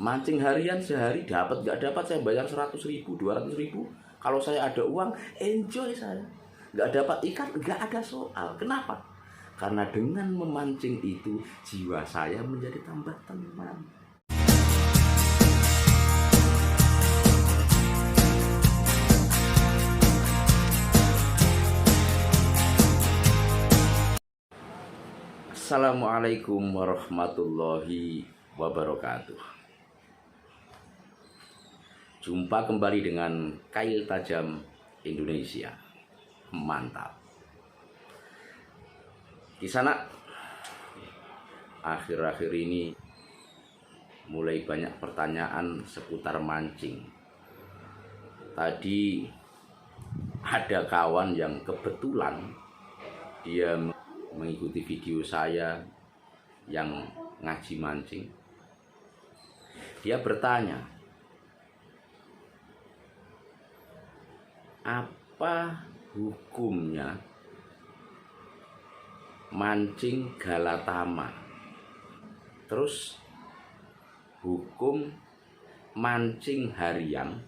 Mancing harian sehari dapat nggak dapat saya bayar 100.000, 200.000. Kalau saya ada uang, enjoy saya. Nggak dapat ikan, nggak ada soal. Kenapa? Karena dengan memancing itu jiwa saya menjadi tambah tenang. Assalamualaikum warahmatullahi wabarakatuh. Jumpa kembali dengan Kail Tajam Indonesia. Mantap. Di sana akhir-akhir ini mulai banyak pertanyaan seputar mancing. Tadi ada kawan yang kebetulan dia mengikuti video saya yang ngaji mancing. Dia bertanya, apa hukumnya mancing galatama? Terus hukum mancing harian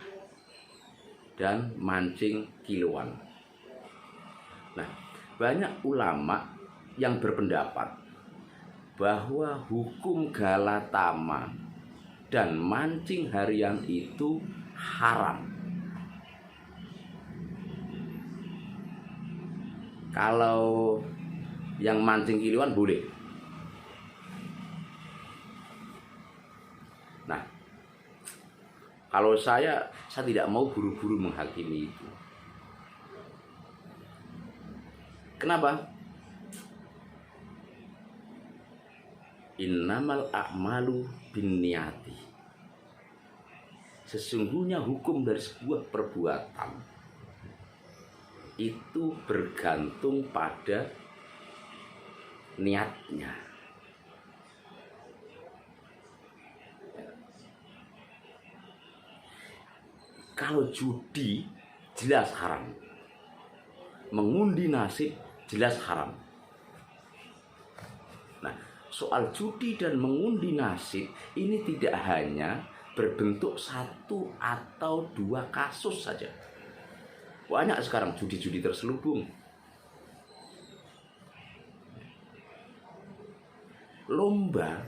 dan mancing kiloan. Nah, banyak ulama yang berpendapat bahwa hukum galatama dan mancing harian itu haram. Kalau yang mancing kiloan boleh. Nah, kalau saya tidak mau buru-buru menghakimi itu. Kenapa? Innamal a'malu binniyati. Sesungguhnya hukum dari sebuah perbuatan itu bergantung pada niatnya. Kalau judi jelas haram, mengundi nasib jelas haram. Nah, soal judi dan mengundi nasib ini tidak hanya berbentuk satu atau dua kasus saja. Banyak sekarang judi-judi terselubung. Lomba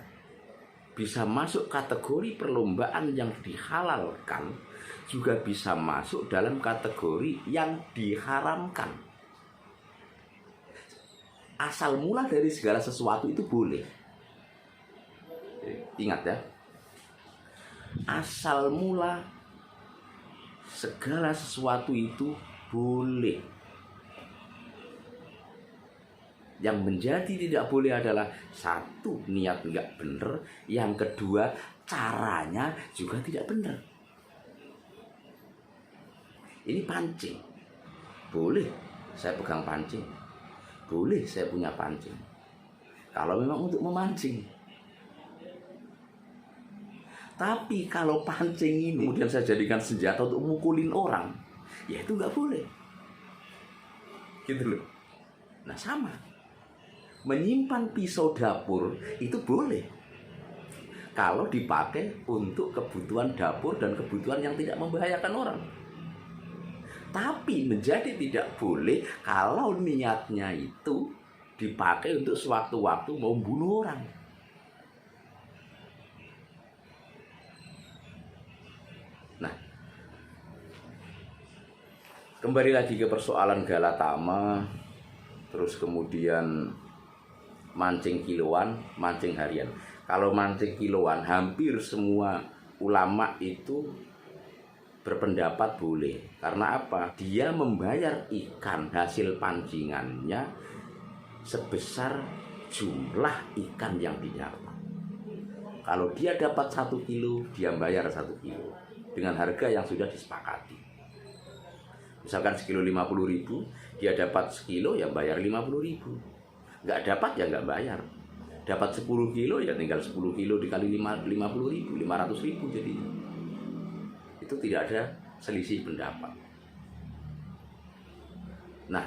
bisa masuk kategori perlombaan yang dihalalkan, juga bisa masuk dalam kategori yang diharamkan. Asal mula dari segala sesuatu itu boleh. Ingat ya, asal mula segala sesuatu itu boleh. Yang menjadi tidak boleh adalah satu, niat nggak bener. Yang kedua, caranya juga tidak benar. Ini pancing, boleh saya pegang pancing, boleh saya punya pancing, kalau memang untuk memancing. Tapi kalau pancing ini kemudian saya jadikan senjata untuk mukulin orang, ya itu nggak boleh. Gitu loh. Nah sama, menyimpan pisau dapur itu boleh kalau dipakai untuk kebutuhan dapur dan kebutuhan yang tidak membahayakan orang. Tapi menjadi tidak boleh kalau niatnya itu dipakai untuk sewaktu-waktu mau bunuh orang. Nah, kembali lagi ke persoalan galatama, terus kemudian mancing kiloan, mancing harian. Kalau mancing kiloan, hampir semua ulama itu berpendapat boleh. Karena apa? Dia membayar ikan hasil pancingannya sebesar jumlah ikan yang didapat. Kalau dia dapat 1 kilo, dia bayar 1 kilo dengan harga yang sudah disepakati. Misalkan sekilo 50.000, dia dapat sekilo ya bayar 50.000. Nggak dapat ya nggak bayar. Dapat 10 kilo ya tinggal 10 kilo dikali 50.000, 500.000 jadinya. Itu tidak ada selisih pendapat. Nah,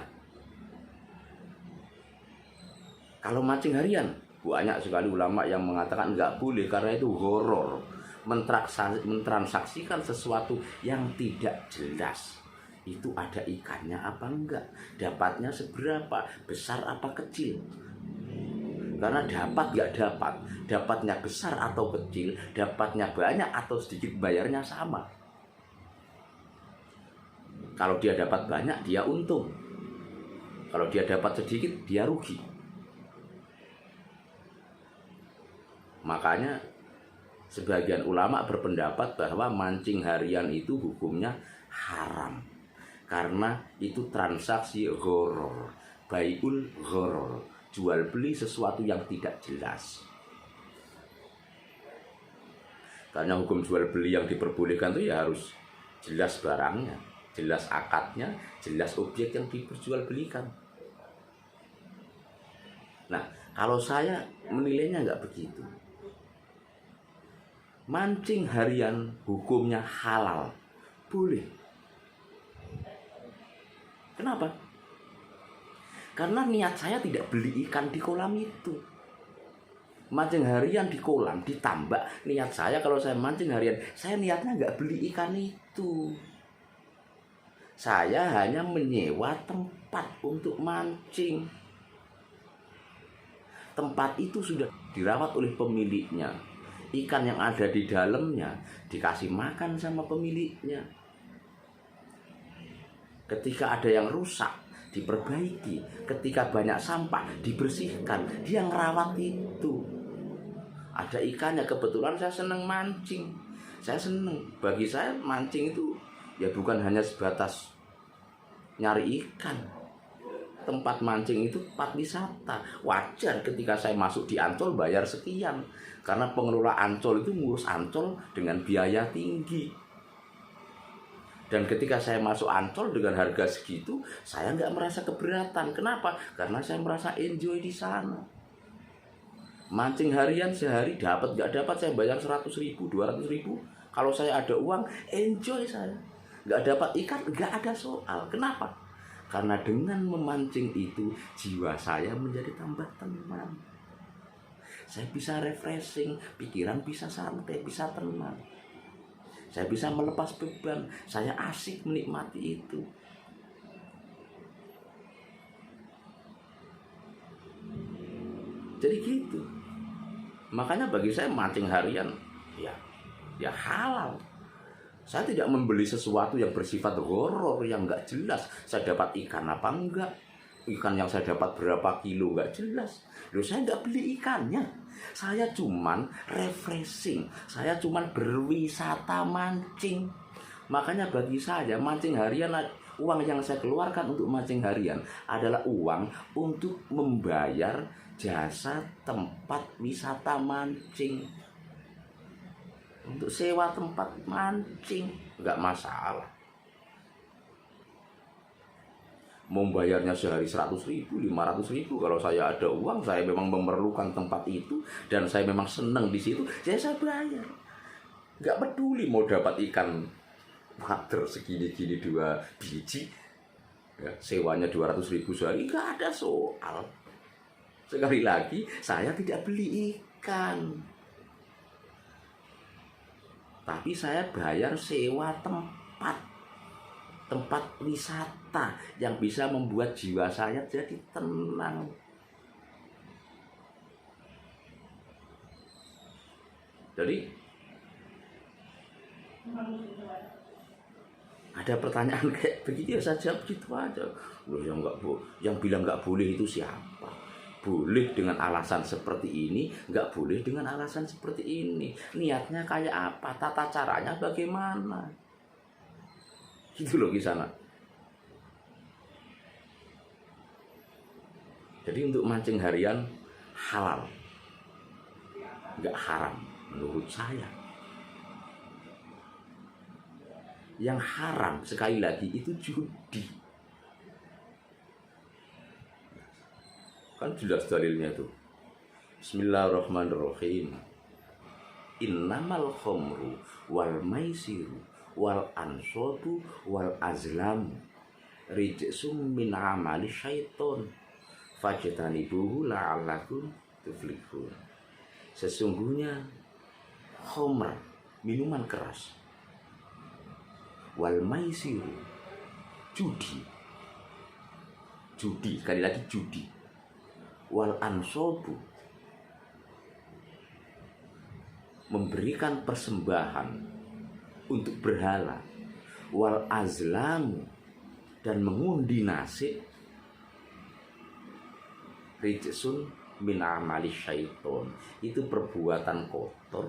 kalau mancing harian, banyak sekali ulama yang mengatakan nggak boleh karena itu horor. mentransaksikan sesuatu yang tidak jelas. Itu ada ikannya apa enggak, dapatnya seberapa, besar apa kecil. Karena dapat nggak dapat, dapatnya besar atau kecil, dapatnya banyak atau sedikit, bayarnya sama. Kalau dia dapat banyak, dia untung. Kalau dia dapat sedikit, dia rugi. Makanya sebagian ulama berpendapat bahwa mancing harian itu hukumnya haram. Karena itu transaksi gharar, baiul gharar, jual beli sesuatu yang tidak jelas. Karena hukum jual beli yang diperbolehkan itu ya harus jelas barangnya, jelas akadnya, jelas objek yang diperjualbelikan. Nah, kalau saya menilainya nggak begitu. Mancing harian hukumnya halal, boleh. Kenapa? Karena niat saya tidak beli ikan di kolam itu. Mancing harian di kolam, ditambah niat saya kalau saya mancing harian, saya niatnya nggak beli ikan itu. Saya hanya menyewa tempat untuk mancing. Tempat itu sudah dirawat oleh pemiliknya. Ikan yang ada di dalamnya dikasih makan sama pemiliknya. Ketika ada yang rusak, diperbaiki. Ketika banyak sampah, dibersihkan. Dia ngerawat itu. Ada ikannya, kebetulan saya senang mancing. Saya senang. Bagi saya mancing itu ya bukan hanya sebatas nyari ikan. Tempat mancing itu tempat wisata. Wajar ketika saya masuk di Ancol bayar sekian. Karena pengelola Ancol itu ngurus Ancol dengan biaya tinggi. Dan ketika saya masuk Ancol dengan harga segitu, saya nggak merasa keberatan. Kenapa? Karena saya merasa enjoy di sana. Mancing harian sehari dapat nggak dapat saya bayar 100.000, 200.000. Kalau saya ada uang, enjoy saya. Nggak dapat ikan, nggak ada soal. Kenapa? Karena dengan memancing itu, jiwa saya menjadi tambah tenang. Saya bisa refreshing, pikiran bisa santai, bisa tenang. Saya bisa melepas beban, saya asik menikmati itu. Jadi gitu. Makanya bagi saya mancing harian ya halal. Saya tidak membeli sesuatu yang bersifat horor yang nggak jelas. Saya dapat ikan apa enggak? Ikan yang saya dapat berapa kilo nggak jelas. Loh, saya nggak beli ikannya. Saya cuman refreshing. Saya cuman berwisata mancing. Makanya bagi saya mancing harian, uang yang saya keluarkan untuk mancing harian adalah uang untuk membayar jasa tempat wisata mancing. Untuk sewa tempat mancing nggak masalah. Membayarnya sehari 100.000, 500.000. Kalau saya ada uang, saya memang memerlukan tempat itu dan saya memang senang di situ, saya bayar. Nggak peduli mau dapat ikan water segini-gini 2 biji, ya, sewanya 200.000 sehari, nggak ada soal. Sekali lagi, saya tidak beli ikan. Tapi saya bayar sewa tempat wisata yang bisa membuat jiwa saya jadi tenang. Jadi ada pertanyaan kayak begitu ya saja begitu aja. Loh, yang bilang nggak boleh itu siapa? Boleh dengan alasan seperti ini, nggak boleh dengan alasan seperti ini. Niatnya kayak apa? Tata caranya bagaimana? Gitu loh di sana. Jadi untuk mancing harian halal, nggak haram menurut saya. Yang haram sekali lagi itu judi. Kan jelas dalilnya tuh. Bismillahirrahmanirrahim. Innamal khamru wal maisiru wal ansobu wal azlamu rijsum min amali syaiton fajtanibuhu la'allakum tuflihun. Sesungguhnya khamr, minuman keras. Wal maisiru, judi, sekali lagi judi. Wal ansobu, memberikan persembahan untuk berhala. Wal azlamu, dan mengundi nasib. Rijsun min amali syaiton, itu perbuatan kotor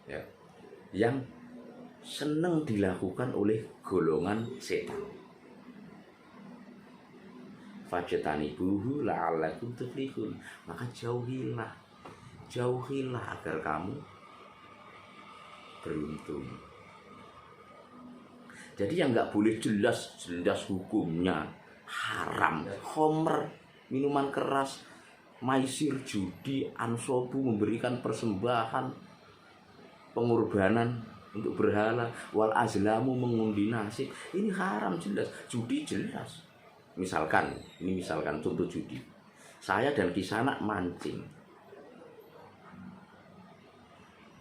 ya, yang senang dilakukan oleh golongan setan. Fajtanibuhu la'allakum tuflihun, maka jauhilah agar kamu beruntung. Jadi yang nggak boleh jelas hukumnya haram, khomer, minuman keras, maisir, judi, ansobu, memberikan persembahan, pengorbanan untuk berhala, wal azlamu, mengundi nasib, ini haram jelas. Judi jelas. Misalkan contoh judi, saya dan Kisanak mancing,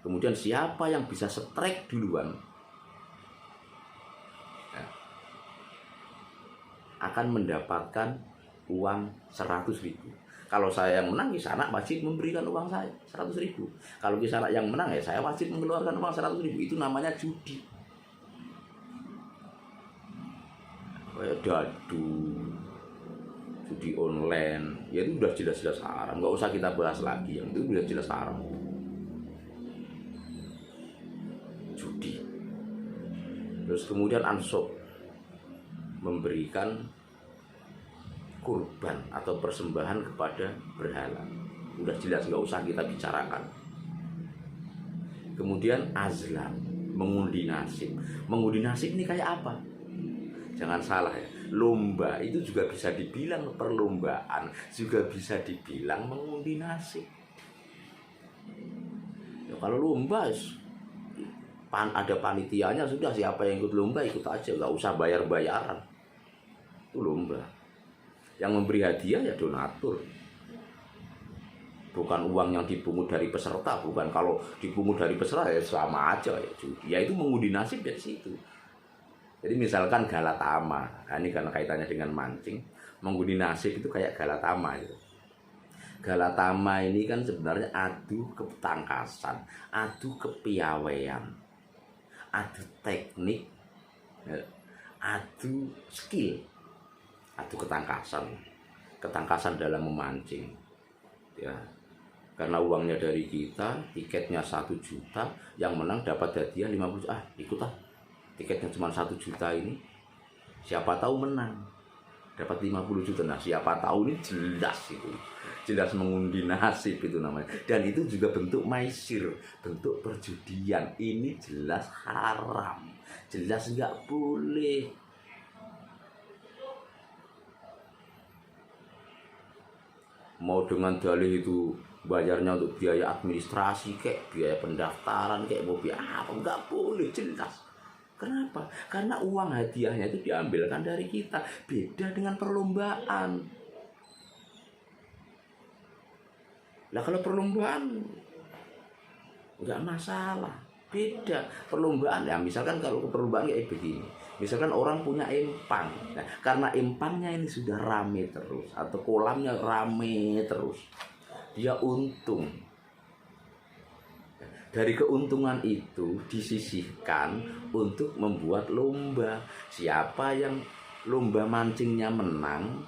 kemudian siapa yang bisa strike duluan akan mendapatkan uang 100.000. Kalau saya yang menang, Kisanak wajib memberikan uang saya 100.000. Kalau Kisanak yang menang, ya saya wajib mengeluarkan uang 100.000. Itu namanya judi. Kayak dadu, judi online, ya itu udah jelas-jelas haram. Nggak usah kita bahas lagi, yang itu udah jelas haram. Judi. Terus kemudian ansop, memberikan kurban atau persembahan kepada berhala, udah jelas, nggak usah kita bicarakan. Kemudian azlam, mengundi nasib. Mengundi nasib ini kayak apa? Jangan salah ya, lomba itu juga bisa dibilang perlombaan, juga bisa dibilang mengundi nasib ya. Kalau lomba ada panitianya, sudah, siapa yang ikut lomba ikut aja, nggak usah bayar-bayaran. Itu lomba. Yang memberi hadiah ya donatur, bukan uang yang dipungut dari peserta. Bukan, kalau dipungut dari peserta ya sama aja ya judi. Ya itu mengundi nasib dari situ. Jadi misalkan galatama, nah ini karena kaitannya dengan mancing, mengundi nasib itu kayak galatama gitu. Galatama ini kan sebenarnya adu ketangkasan, adu kepiawaian, adu teknik, adu skill, adu ketangkasan dalam memancing ya. Karena uangnya dari kita, tiketnya 1 juta, yang menang dapat hadiah 50 juta. Ikut ah, tiketnya cuma 1 juta ini, siapa tahu menang dapat 50 juta. Nah, siapa tahu ini jelas mengundi nasib itu namanya. Dan itu juga bentuk maisir, bentuk perjudian. Ini jelas haram, jelas nggak boleh. Mau dengan dalih itu bayarnya untuk biaya administrasi, kayak biaya pendaftaran, kayak mau biaya apa, nggak boleh, jelas. Kenapa? Karena uang hadiahnya itu diambilkan dari kita. Beda dengan perlombaan. Nah kalau perlombaan nggak masalah, beda. Perlombaan ya, misalkan kalau perlombaan kayak begini, misalkan orang punya empang, nah, karena empangnya ini sudah rame terus, atau kolamnya rame terus, dia untung. Dari keuntungan itu disisihkan untuk membuat lomba. Siapa yang lomba mancingnya menang,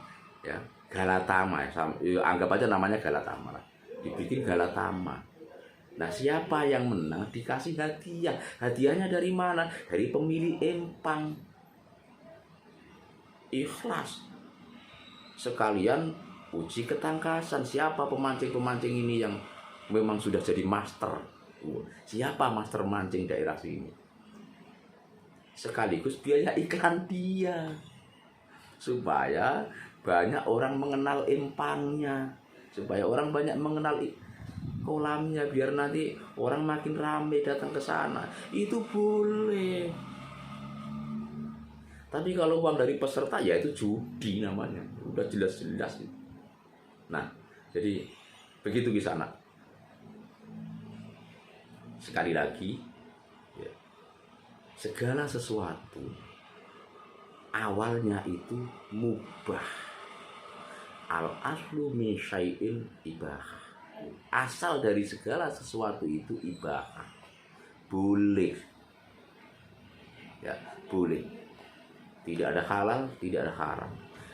ya galatama, ya, anggap aja namanya galatama lah, dibikin galatama. Nah, siapa yang menang dikasih hadiah. Hadiahnya dari mana? Dari pemilik empang. Ikhlas. Sekalian uji ketangkasan. Siapa pemancing-pemancing ini yang memang sudah jadi master? Siapa master mancing daerah sini? Sekaligus biaya iklan dia, supaya banyak orang mengenal empangnya, supaya orang banyak mengenal kolamnya, biar nanti orang makin ramai datang ke sana. Itu boleh. Tapi kalau uang dari peserta, ya itu judi namanya, udah jelas-jelas. Nah, jadi begitu Kisanak. Sekali lagi, ya, segala sesuatu awalnya itu mubah. Al aslu min syai'in ibahah. Asal dari segala sesuatu itu ibahah. Boleh. Ya, boleh. Tidak ada halal, tidak ada haram.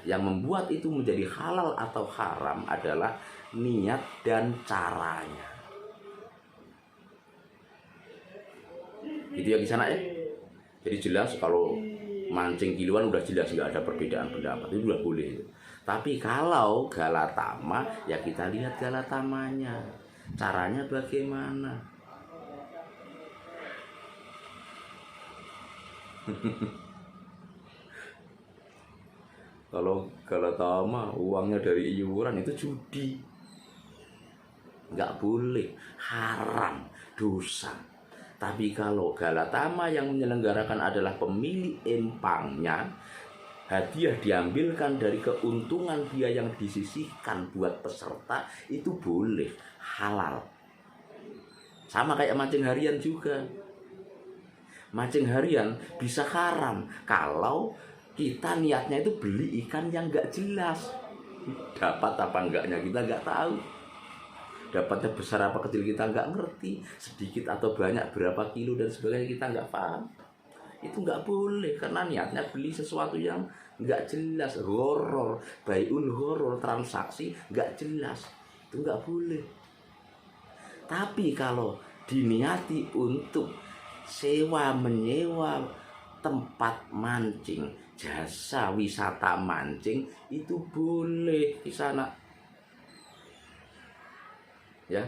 Yang membuat itu menjadi halal atau haram adalah niat dan caranya. Itu ya di sana ya. Jadi jelas kalau mancing kiluan udah jelas nggak ada perbedaan pendapat, itu udah boleh. Tapi kalau galatama ya kita lihat galatamanya, caranya bagaimana. Kalau galatama uangnya dari iuran itu judi, nggak boleh, haram, dosa. Tapi kalau galatama yang menyelenggarakan adalah pemilik empangnya, hadiah diambilkan dari keuntungan dia yang disisihkan buat peserta, itu boleh, halal. Sama kayak mancing harian juga. Mancing harian bisa haram kalau kita niatnya itu beli ikan yang nggak jelas. Dapat apa enggaknya kita nggak tahu. Dapatnya besar apa kecil kita nggak ngerti, sedikit atau banyak berapa kilo dan sebagainya kita nggak paham. Itu nggak boleh karena niatnya beli sesuatu yang nggak jelas, horor, bai'un horor, transaksi nggak jelas, itu nggak boleh. Tapi kalau diniati untuk sewa menyewa tempat mancing, jasa wisata mancing, itu boleh di sana. Ya,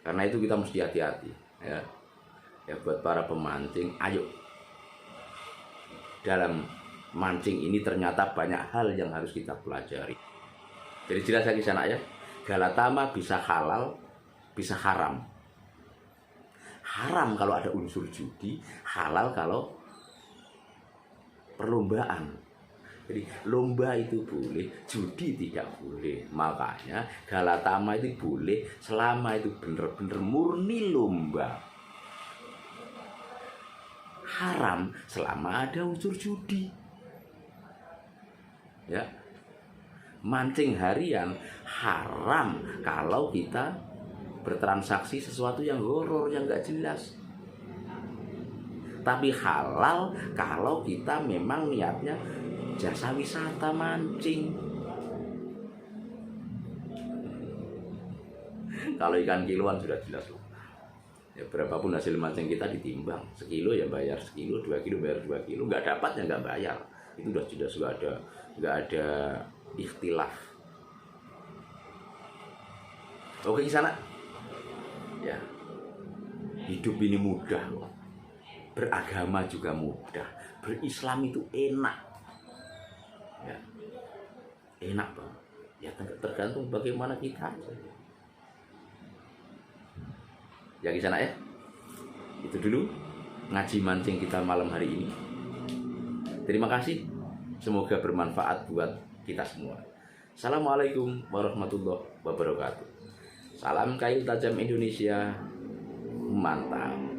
karena itu kita mesti hati-hati. Ya, buat para pemancing, ayo. Dalam mancing ini ternyata banyak hal yang harus kita pelajari. Jadi jelas lagi sana ya, galatama bisa halal, bisa haram. Haram kalau ada unsur judi, halal kalau perlombaan. Jadi lomba itu boleh, judi tidak boleh. Makanya galatama itu boleh selama itu benar-benar murni lomba. Haram selama ada unsur judi. Ya. Mancing harian haram kalau kita bertransaksi sesuatu yang horor, yang nggak jelas. Tapi halal kalau kita memang niatnya jasa wisata mancing. Kalau ikan kiloan sudah jelas loh. Ya berapapun hasil mancing kita ditimbang, sekilo ya bayar sekilo, 2 kilo bayar 2 kilo, nggak dapat ya nggak bayar. Itu sudah jelas, nggak ada ikhtilaf. Oke, di sana ya, hidup ini mudah loh. Beragama juga mudah, berislam itu enak. Ya, enak banget. Ya tergantung bagaimana kita. Ya di sana ya. Itu dulu ngaji mancing kita malam hari ini. Terima kasih. Semoga bermanfaat buat kita semua. Assalamualaikum warahmatullahi wabarakatuh. Salam kayu tajam Indonesia. Mantap.